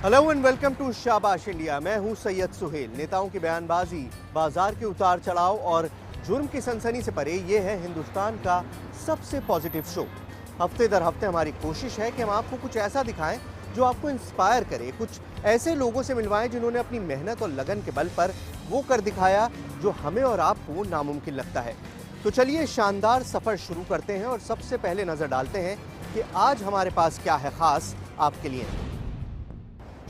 Hello and welcome to शाबाश India. मैं हूं सैयद सुहेल। नेताओं की बयानबाजी, बाजार के उतार चढ़ाव और जुर्म की सनसनी से परे ये है हिंदुस्तान का सबसे पॉजिटिव शो। हफ्ते दर हफ्ते हमारी कोशिश है कि हम आपको कुछ ऐसा दिखाएं जो आपको इंस्पायर करे, कुछ ऐसे लोगों से मिलवाएं जिन्होंने अपनी मेहनत और लगन के बल पर वो कर दिखाया जो हमें और आपको नामुमकिन लगता है। तो चलिए शानदार सफर शुरू करते हैं और सबसे पहले नजर डालते हैं कि आज हमारे पास क्या है खास आपके लिए।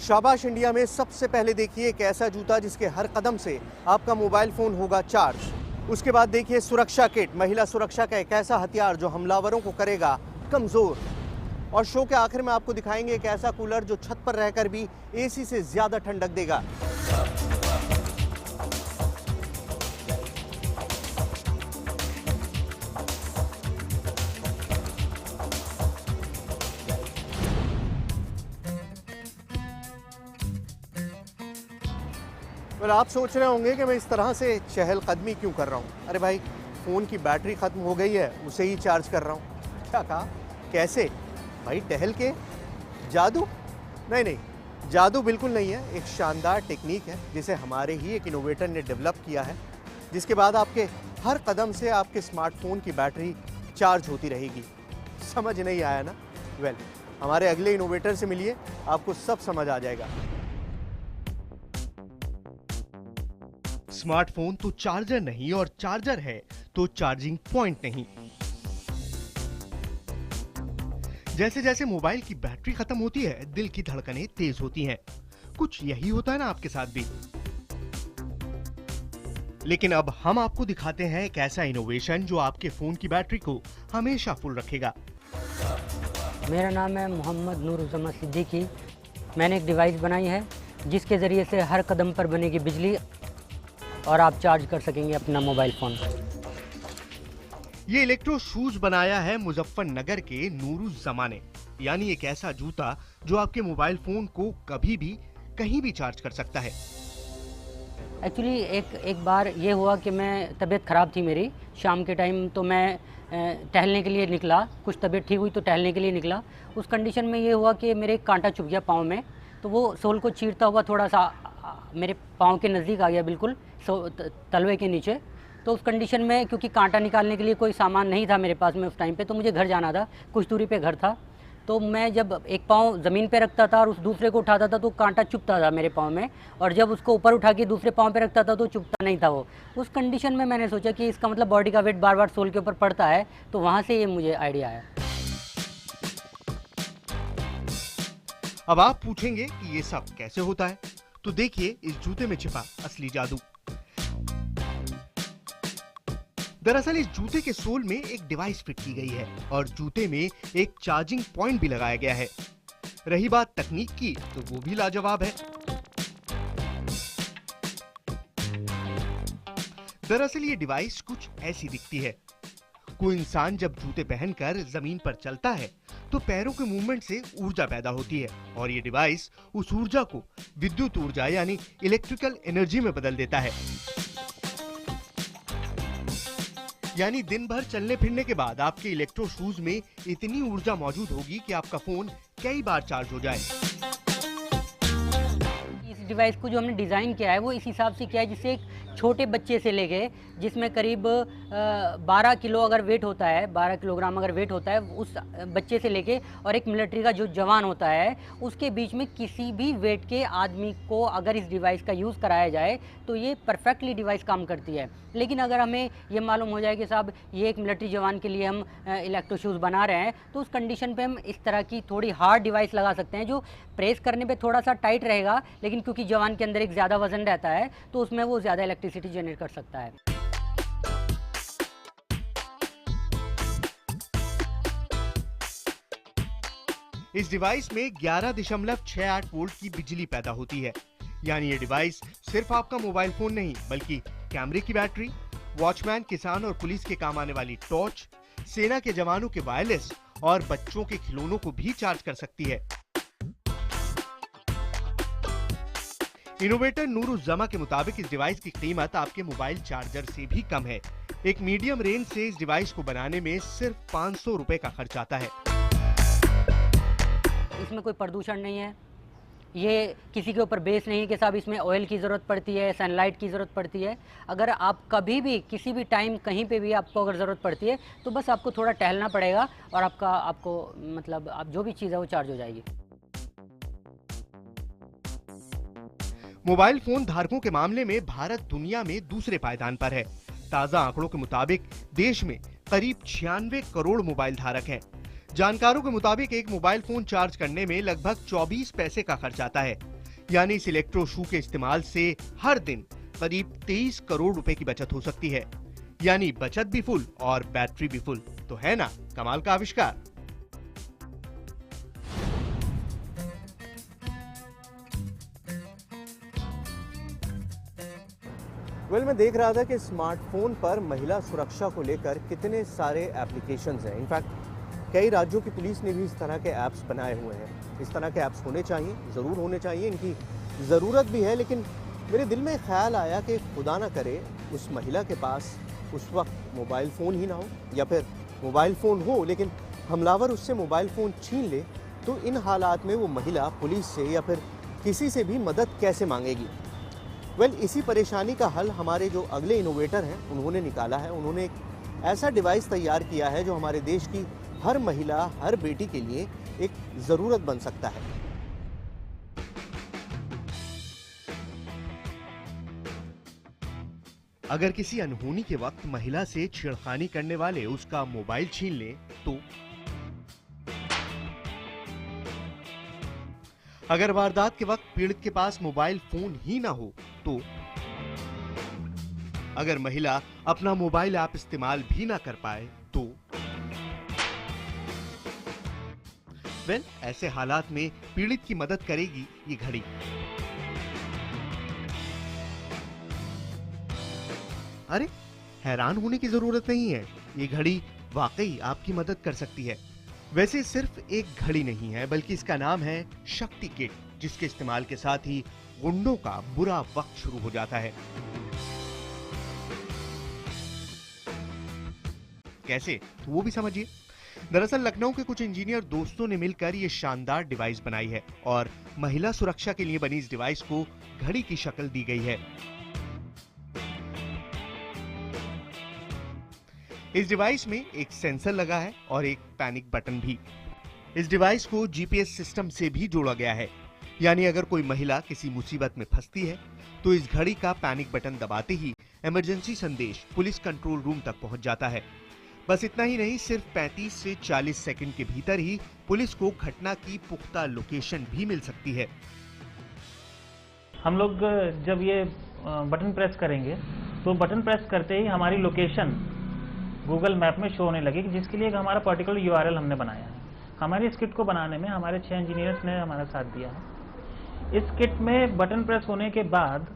शाबाश इंडिया में सबसे पहले देखिए एक ऐसा जूता जिसके हर कदम से आपका मोबाइल फोन होगा चार्ज। उसके बाद देखिए सुरक्षा किट, महिला सुरक्षा का एक ऐसा हथियार जो हमलावरों को करेगा कमजोर। और शो के आखिर में आपको दिखाएंगे एक ऐसा कूलर जो छत पर रहकर भी एसी से ज्यादा ठंडक देगा। आप सोच रहे होंगे कि मैं इस तरह से चहलकदमी क्यों कर रहा हूँ। अरे भाई, फ़ोन की बैटरी ख़त्म हो गई है, उसे ही चार्ज कर रहा हूँ। क्या कहा? कैसे भाई? टहल के? जादू? नहीं नहीं, जादू बिल्कुल नहीं है। एक शानदार टेक्निक है जिसे हमारे ही एक इनोवेटर ने डेवलप किया है, जिसके बाद आपके हर कदम से आपके स्मार्टफोन की बैटरी चार्ज होती रहेगी। समझ नहीं आया ना? वेल, हमारे अगले इनोवेटर से मिलिए, आपको सब समझ आ जाएगा। स्मार्टफोन तो चार्जर नहीं और चार्जर है तो चार्जिंग पॉइंट नहीं। जैसे जैसे मोबाइल की बैटरी खत्म होती है, दिल की धड़कनें तेज होती हैं। कुछ यही होता है ना आपके साथ भी। लेकिन अब हम आपको दिखाते हैं एक ऐसा इनोवेशन जो आपके फोन की बैटरी को हमेशा फुल रखेगा। मेरा नाम है मोहम्मद नूरुज़्ज़मा सिद्दीकी। मैंने एक डिवाइस बनाई है जिसके ज़रिए से हर कदम पर बनेगी बिजली और आप चार्ज कर सकेंगे अपना मोबाइल फ़ोन। ये इलेक्ट्रो शूज बनाया है मुजफ्फरनगर के नूरुज़्ज़मा ने। यानी एक ऐसा जूता जो आपके मोबाइल फोन को कभी भी कहीं भी चार्ज कर सकता है। एक्चुअली एक बार ये हुआ कि मैं तबीयत ख़राब थी मेरी, शाम के टाइम, तो मैं टहलने के लिए निकला। कुछ तबीयत ठीक हुई तो टहलने के लिए निकला। उस कंडीशन में ये हुआ कि मेरे एक कांटा चुभ गया पाँव में, तो वो सोल को चीरता हुआ थोड़ा सा मेरे पाँव के नज़दीक आ गया, बिल्कुल तलवे के नीचे। तो उस कंडीशन में क्योंकि कांटा निकालने के लिए कोई सामान नहीं था मेरे पास में उस टाइम पे, तो मुझे घर जाना था, कुछ दूरी पे घर था। तो मैं जब एक पाँव ज़मीन पे रखता था और उस दूसरे को उठाता था तो कांटा चुभता था मेरे पाँव में, और जब उसको ऊपर उठा के दूसरे पाँव पे रखता था तो चुभता नहीं था वो। उस कंडीशन में मैंने सोचा कि इसका मतलब बॉडी का वेट बार बार सोल के ऊपर पड़ता है, तो वहाँ से ये मुझे आइडिया आया। अब आप पूछेंगे कि ये सब कैसे होता है, तो देखिए इस जूते में छिपा असली जादू। दरअसल इस जूते के सोल में एक डिवाइस फिट की गई है और जूते में एक चार्जिंग पॉइंट भी लगाया गया है। रही बात तकनीक की, तो वो भी लाजवाब है। दरअसल ये डिवाइस कुछ ऐसी दिखती है। कोई इंसान जब जूते पहनकर जमीन पर चलता है तो पैरों के मूवमेंट से ऊर्जा पैदा होती है और ये डिवाइस उस ऊर्जा को विद्युत ऊर्जा यानी इलेक्ट्रिकल एनर्जी में बदल देता है। यानी दिन भर चलने फिरने के बाद आपके इलेक्ट्रो शूज में इतनी ऊर्जा मौजूद होगी कि आपका फोन कई बार चार्ज हो जाए। इस डिवाइस को जो हमने डिज़ाइन किया है वो इस हिसाब से किया है जिससे एक छोटे बच्चे से लेके, जिसमें करीब 12 किलो अगर वेट होता है, 12 किलोग्राम अगर वेट होता है, उस बच्चे से लेके और एक मिलिट्री का जो जवान होता है, उसके बीच में किसी भी वेट के आदमी को अगर इस डिवाइस का यूज़ कराया जाए तो ये परफेक्टली डिवाइस काम करती है। लेकिन अगर हमें ये मालूम हो जाए कि साहब ये एक मिलिट्री जवान के लिए हम इलेक्ट्रो शूज़ बना रहे हैं, तो उस कंडीशन पे हम इस तरह की थोड़ी हार्ड डिवाइस लगा सकते हैं जो प्रेस करने पे थोड़ा सा टाइट रहेगा, लेकिन क्योंकि जवान के अंदर एक ज़्यादा वजन रहता है तो उसमें वो ज़्यादा इलेक्ट्रिसिटी जनरेट कर सकता है। इस डिवाइस में 11.68 वोल्ट की बिजली पैदा होती है। यानी ये डिवाइस सिर्फ आपका मोबाइल फोन नहीं बल्कि कैमरे की बैटरी, वॉचमैन, किसान और पुलिस के काम आने वाली टॉर्च, सेना के जवानों के वायरलेस और बच्चों के खिलौनों को भी चार्ज कर सकती है। इनोवेटर नूरुज़्ज़मा के मुताबिक इस डिवाइस की कीमत आपके मोबाइल चार्जर से भी कम है। एक मीडियम रेंज से इस डिवाइस को बनाने में सिर्फ 500 रुपए का खर्च आता है। इसमें कोई प्रदूषण नहीं है, ये किसी के ऊपर बेस नहीं कि साहब इसमें ऑयल की ज़रूरत पड़ती है, सनलाइट की ज़रूरत पड़ती है। अगर आप कभी भी किसी भी टाइम कहीं पे भी आपको अगर ज़रूरत पड़ती है तो बस आपको थोड़ा टहलना पड़ेगा और आपको मतलब आप जो भी चीज़ है वो चार्ज हो जाएगी। मोबाइल फोन धारकों के मामले में भारत दुनिया में दूसरे पायदान पर है। ताजा आंकड़ों के मुताबिक देश में करीब 96 करोड़ मोबाइल धारक हैं। जानकारों के मुताबिक एक मोबाइल फोन चार्ज करने में लगभग 24 पैसे का खर्च आता है। यानी इस इलेक्ट्रो शू के इस्तेमाल से हर दिन करीब 23 करोड़ रुपए की बचत हो सकती है। यानी बचत भी फुल और बैटरी भी फुल। तो है ना कमाल का आविष्कार। मैं देख रहा था कि स्मार्टफोन पर महिला सुरक्षा को लेकर कितने सारे एप्लीकेशंस हैं। इनफैक्ट कई राज्यों की पुलिस ने भी इस तरह के ऐप्स बनाए हुए हैं। इस तरह के ऐप्स होने चाहिए, ज़रूर होने चाहिए, इनकी ज़रूरत भी है। लेकिन मेरे दिल में ख्याल आया कि खुदा ना करे उस महिला के पास उस वक्त मोबाइल फ़ोन ही ना हो, या फिर मोबाइल फ़ोन हो लेकिन हमलावर उससे मोबाइल फ़ोन छीन ले, तो इन हालात में वो महिला पुलिस से या फिर किसी से भी मदद कैसे मांगेगी। इसी परेशानी का हल हमारे जो अगले इनोवेटर हैं उन्होंने निकाला है। उन्होंने एक ऐसा डिवाइस तैयार किया है जो हमारे देश की हर महिला, हर बेटी के लिए एक ज़रूरत बन सकता है। अगर किसी अनहोनी के वक्त महिला से छेड़खानी करने वाले उसका मोबाइल छीन ले तो, अगर वारदात के वक्त पीड़ित के पास मोबाइल फोन ही ना हो तो, अगर महिला अपना मोबाइल ऐप इस्तेमाल भी ना कर पाए तो, ऐसे हालात में पीड़ित की मदद करेगी ये घड़ी। अरे हैरान होने की जरूरत नहीं है, ये घड़ी वाकई आपकी मदद कर सकती है। वैसे सिर्फ एक घड़ी नहीं है बल्कि इसका नाम है शक्ति किट, जिसके इस्तेमाल के साथ ही गुंडों का बुरा वक्त शुरू हो जाता है। कैसे, तो वो भी समझिए। दरअसल लखनऊ के कुछ इंजीनियर दोस्तों ने मिलकर ये शानदार डिवाइस बनाई है और महिला सुरक्षा के लिए बनी इस डिवाइस को घड़ी की शक्ल दी गई है। इस डिवाइस में एक सेंसर लगा है और एक पैनिक बटन भी। इस डिवाइस को जीपीएस सिस्टम से भी जोड़ा गया है, यानी अगर कोई महिला किसी मुसीबत में फंसती है तो इस घड़ी का पैनिक बटन दबाते ही इमरजेंसी संदेश पुलिस कंट्रोल रूम तक पहुंच जाता है। बस इतना ही नहीं, सिर्फ 35 से 40 सेकंड के भीतर ही पुलिस को घटना की पुख्ता लोकेशन भी मिल सकती है। हम लोग जब ये बटन प्रेस करेंगे तो बटन प्रेस करते ही हमारी लोकेशन गूगल मैप में शो होने लगेगी, जिसके लिए हमारा पर्टिकुलर यूआरएल हमने बनाया है। हमारी इस किट को बनाने में हमारे 6 इंजीनियर्स ने हमारा साथ दिया है। इस किट में बटन प्रेस होने के बाद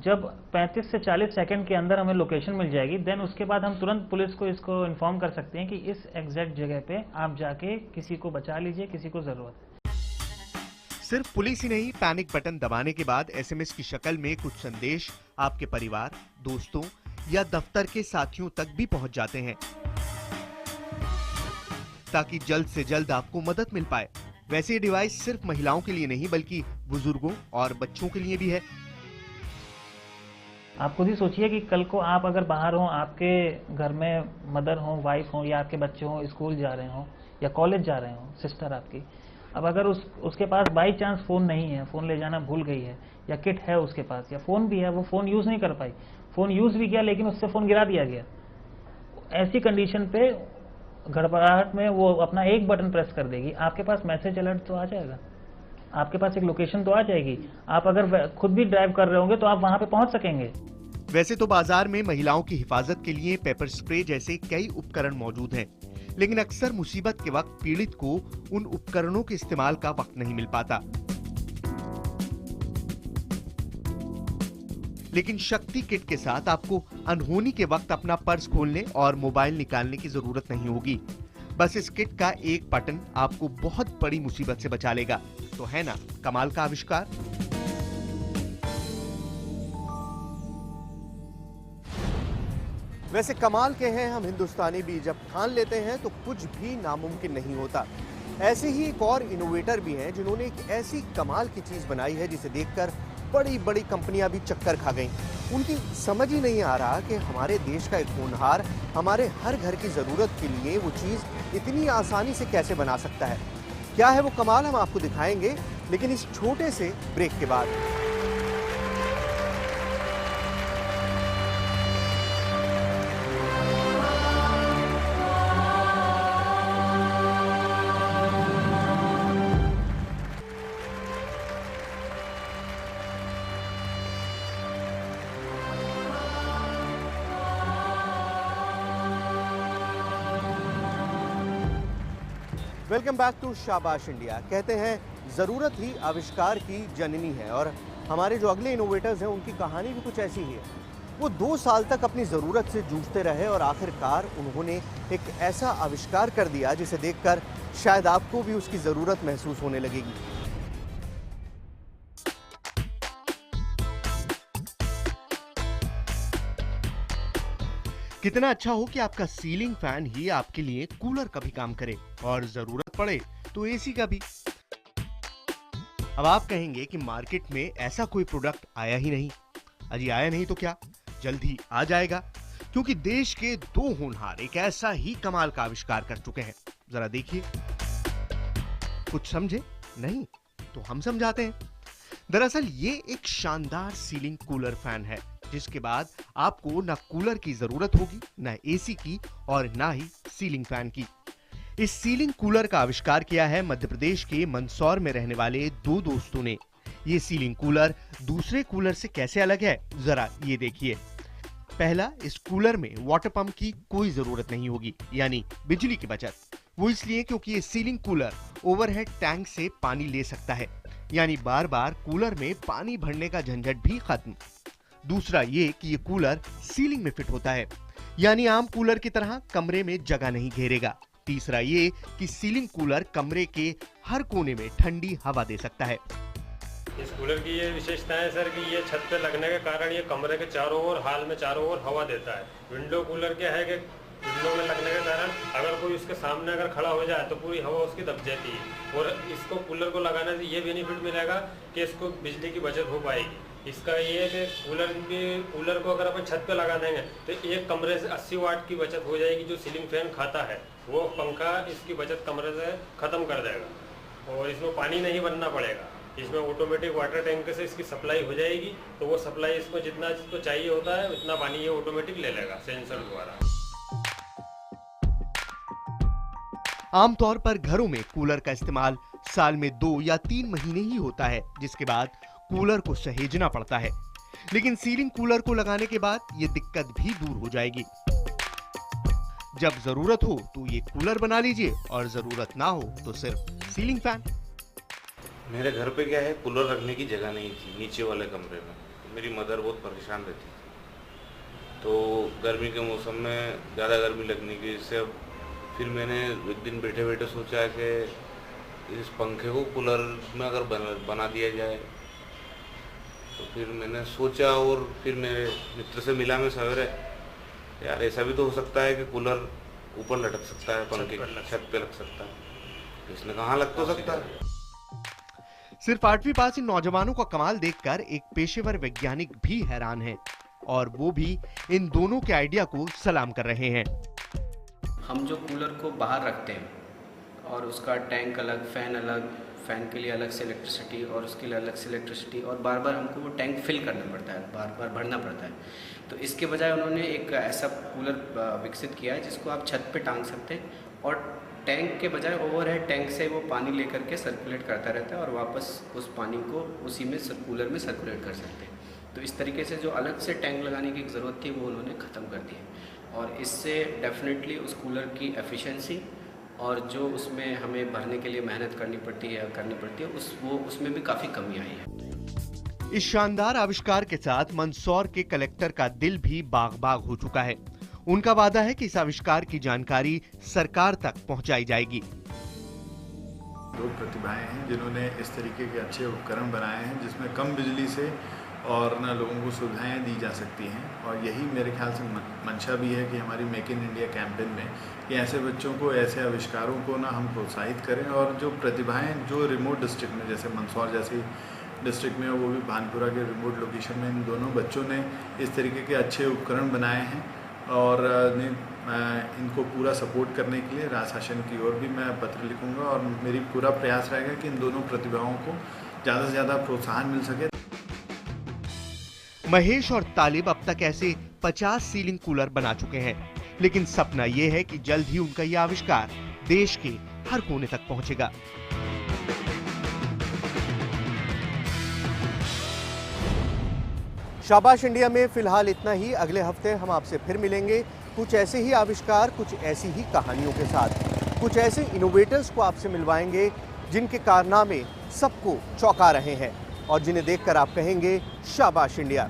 जब 35 से 40 सेकंड के अंदर हमें लोकेशन मिल जाएगी, देन उसके बाद हम तुरंत पुलिस को इसको इन्फॉर्म कर सकते हैं कि इस एग्जैक्ट जगह पे आप जाके किसी को बचा लीजिए, किसी को जरूरत है। सिर्फ पुलिस ही नहीं, पैनिक बटन दबाने के बाद एसएमएस की शक्ल में कुछ संदेश आपके परिवार, दोस्तों या दफ्तर के साथियों तक भी पहुंच जाते हैं, ताकि जल्द से जल्द आपको मदद मिल पाए। वैसे ये डिवाइस सिर्फ महिलाओं के लिए नहीं बल्कि बुजुर्गों और बच्चों के लिए भी है। आप खुद ही सोचिए कि कल को आप अगर बाहर हो, आपके घर में मदर हो, वाइफ हो या आपके बच्चे हो, स्कूल जा रहे हो या कॉलेज जा रहे हो, सिस्टर आपकी, अब अगर उसके पास बाई चांस फ़ोन नहीं है, फ़ोन ले जाना भूल गई है, या किट है उसके पास या फ़ोन भी है, वो फ़ोन यूज़ नहीं कर पाई, फ़ोन यूज़ भी किया लेकिन उससे फ़ोन गिरा दिया गया, ऐसी कंडीशन पे गड़बड़ाहट में वो अपना एक बटन प्रेस कर देगी, आपके पास मैसेज अलर्ट तो आ जाएगा, आपके पास एक लोकेशन तो आ जाएगी। आप अगर खुद भी ड्राइव कर रहे होंगे तो आप वहाँ पे पहुँच सकेंगे। वैसे तो बाजार में महिलाओं की हिफाजत के लिए पेपर स्प्रे जैसे कई उपकरण मौजूद हैं, लेकिन अक्सर मुसीबत के वक्त पीड़ित को उन उपकरणों के इस्तेमाल का वक्त नहीं मिल पाता। लेकिन शक्ति किट के साथ आपको अनहोनी के वक्त अपना पर्स खोलने और मोबाइल निकालने की जरूरत नहीं होगी। बस इस किट का एक बटन आपको बहुत बड़ी मुसीबत से बचा लेगा। तो है ना कमाल का आविष्कार। वैसे कमाल के हैं हम हिंदुस्तानी भी, जब ठान लेते हैं तो कुछ भी नामुमकिन नहीं होता। ऐसे ही एक और इनोवेटर भी हैं जिन्होंने एक ऐसी कमाल की चीज बनाई है जिसे देखकर बड़ी बड़ी कंपनियां भी चक्कर खा गईं। उनकी समझ ही नहीं आ रहा कि हमारे देश का एक होनहार हमारे हर घर की जरूरत के लिए वो चीज इतनी आसानी से कैसे बना सकता है। क्या है वो कमाल, हम आपको दिखाएंगे, लेकिन इस छोटे से ब्रेक के बाद। वेलकम बैक टू शाबाश इंडिया। कहते हैं ज़रूरत ही आविष्कार की जननी है, और हमारे जो अगले इनोवेटर्स हैं उनकी कहानी भी कुछ ऐसी ही है। वो 2 साल तक अपनी ज़रूरत से जूझते रहे और आखिरकार उन्होंने एक ऐसा आविष्कार कर दिया जिसे देखकर शायद आपको भी उसकी ज़रूरत महसूस होने लगेगी। कितना अच्छा हो कि आपका सीलिंग फैन ही आपके लिए कूलर का भी काम करे और जरूरत पड़े तो एसी का भी। अब आप कहेंगे कि मार्केट में ऐसा कोई प्रोडक्ट आया ही नहीं। अजी आया नहीं तो क्या, जल्द ही आ जाएगा, क्योंकि देश के 2 होनहार एक ऐसा ही कमाल का आविष्कार कर चुके हैं। जरा देखिए। कुछ समझे नहीं तो हम समझाते हैं। दरअसल ये एक शानदार सीलिंग कूलर फैन है जिसके बाद आपको ना कूलर की जरूरत होगी, ना एसी की, और ना ही सीलिंग फैन की। इस सीलिंग कूलर का आविष्कार किया है मध्य प्रदेश के मंदसौर में रहने वाले 2 दोस्तों ने। ये सीलिंग कूलर दूसरे कूलर से कैसे अलग है, जरा ये देखिए। पहला, इस कूलर में वाटर पंप की कोई जरूरत नहीं होगी, यानी बिजली की बचत। वो इसलिए क्योंकि ये सीलिंग कूलर ओवरहेड टैंक से पानी ले सकता है, यानी बार बार कूलर में पानी भरने का झंझट भी खत्म। दूसरा ये कि ये कूलर सीलिंग में फिट होता है, यानी आम कूलर की तरह कमरे में जगह नहीं घेरेगा। तीसरा ये कि सीलिंग कूलर कमरे के हर कोने में ठंडी हवा दे सकता है। इस कूलर की ये विशेषता है सर कि ये छत पे लगने के कारण ये कमरे के चारों ओर, हाल में चारों ओर हवा देता है। विंडो कूलर क्या है कि विंडो में लगने के कारण अगर कोई उसके सामने अगर खड़ा हो जाए तो पूरी हवा उसकी दब जाती है। और इसको कूलर को लगाने से ये बेनिफिट मिलेगा कि इसको बिजली की बचत हो पाएगी। इसका ये है कि कूलर को अगर अपन छत पे लगा देंगे तो एक कमरे से 80 वाट की बचत हो जाएगी। जो सीलिंग फैन खाता है वो पंखा इसकी बचत कमरे से ख़त्म कर देगा, और इसमें पानी नहीं भरना पड़ेगा। इसमें ऑटोमेटिक वाटर टैंक से इसकी सप्लाई हो जाएगी, तो वो सप्लाई इसको जितना इसको चाहिए होता है उतना पानी ये ऑटोमेटिक ले लेगा सेंसर द्वारा। आमतौर पर घरों में कूलर का इस्तेमाल साल में 2 या 3 महीने ही होता है, जिसके बाद कूलर को सहेजना पड़ता है। लेकिन सीलिंग कूलर को लगाने के बाद ये दिक्कत भी दूर हो जाएगी। जब जरूरत हो तो ये कूलर बना लीजिए, और जरूरत ना हो तो सिर्फ सीलिंग फैन। मेरे घर पे क्या है, कूलर रखने की जगह नहीं थी नीचे वाले कमरे में। मेरी मदर बहुत परेशान रहती थी, तो गर्मी के मौसम में ज़्यादा गर्मी लगने की वजह से अब फिर मैंने एक दिन बैठे बैठे सोचा कि इस पंखे को कूलर में अगर बना दिया जाए। तो फिर मैंने सोचा और फिर मेरे मित्र से मिला मैं सवेरे, यार ऐसा भी तो हो सकता है कि कूलर ऊपर लटक सकता है, पंखे छत पे लग सकता है। इसने कहाँ लग तो सकता है। सिर्फ 8वीं पास इन नौजवानों का कमाल देखकर एक पेशेवर वैज्ञानिक भी हैरान है, और वो भी इन दोनों के आइडिया को सलाम कर रहे हैं। हम जो कूलर को बाहर रखते हैं और उसका टैंक अलग, फैन अलग, फ़ैन के लिए अलग से इलेक्ट्रिसिटी और उसके लिए अलग से इलेक्ट्रिसिटी, और बार बार हमको वो टैंक फिल करना पड़ता है, बार बार भरना पड़ता है। तो इसके बजाय उन्होंने एक ऐसा कूलर विकसित किया है जिसको आप छत पे टांग सकते हैं, और टैंक के बजाय ओवरहेड टैंक से वो पानी लेकर के सर्कुलेट करता रहता है, और वापस उस पानी को उसी में कूलर में सर्कुलेट कर सकते हैं। तो इस तरीके से जो अलग से टैंक लगाने की ज़रूरत थी वो उन्होंने ख़त्म कर दी है, और इससे डेफिनेटली उस कूलर की एफिशिएंसी और जो उसमें हमें भरने के लिए मेहनत करनी पड़ती है उसमें भी काफ़ी कमी आई है। इस शानदार आविष्कार के साथ मंदसौर के कलेक्टर का दिल भी बाग बाग हो चुका है। उनका वादा है कि इस आविष्कार की जानकारी सरकार तक पहुंचाई जाएगी। 2 प्रतिभाएं हैं जिन्होंने इस तरीके के अच्छे उपकरण बनाए हैं जिसमें कम बिजली से और ना लोगों को सुविधाएं दी जा सकती हैं। और यही मेरे ख्याल से मंशा भी है कि हमारी मेक इन इंडिया कैंपेन में कि ऐसे बच्चों को, ऐसे आविष्कारों को ना हम प्रोत्साहित करें, और जो प्रतिभाएं जो रिमोट डिस्ट्रिक्ट में, जैसे मंदसौर जैसी डिस्ट्रिक्ट में, वो भी भानपुरा के रिमोट लोकेशन में, इन दोनों बच्चों ने इस तरीके के अच्छे उपकरण बनाए हैं और इनको पूरा सपोर्ट करने के लिए राज्य शासन की ओर भी मैं पत्र लिखूंगा और मेरी पूरा प्रयास रहेगा कि इन दोनों प्रतिभाओं को ज़्यादा से ज़्यादा प्रोत्साहन मिल सके। महेश और तालिब अब तक ऐसे 50 सीलिंग कूलर बना चुके हैं, लेकिन सपना यह है कि जल्द ही उनका यह आविष्कार देश के हर कोने तक पहुंचेगा। शाबाश इंडिया में फिलहाल इतना ही। अगले हफ्ते हम आपसे फिर मिलेंगे कुछ ऐसे ही आविष्कार, कुछ ऐसी ही कहानियों के साथ। कुछ ऐसे इनोवेटर्स को आपसे मिलवाएंगे जिनके कारनामे सबको चौंका रहे हैं और जिन्हें देखकर आप कहेंगे शाबाश इंडिया।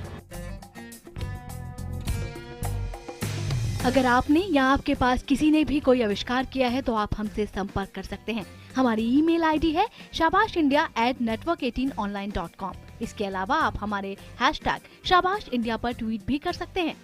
अगर आपने या आपके पास किसी ने भी कोई आविष्कार किया है तो आप हमसे संपर्क कर सकते हैं। हमारी ईमेल आईडी है shabaashindia@network18online.com। इसके अलावा आप हमारे #शाबाश इंडिया पर ट्वीट भी कर सकते हैं।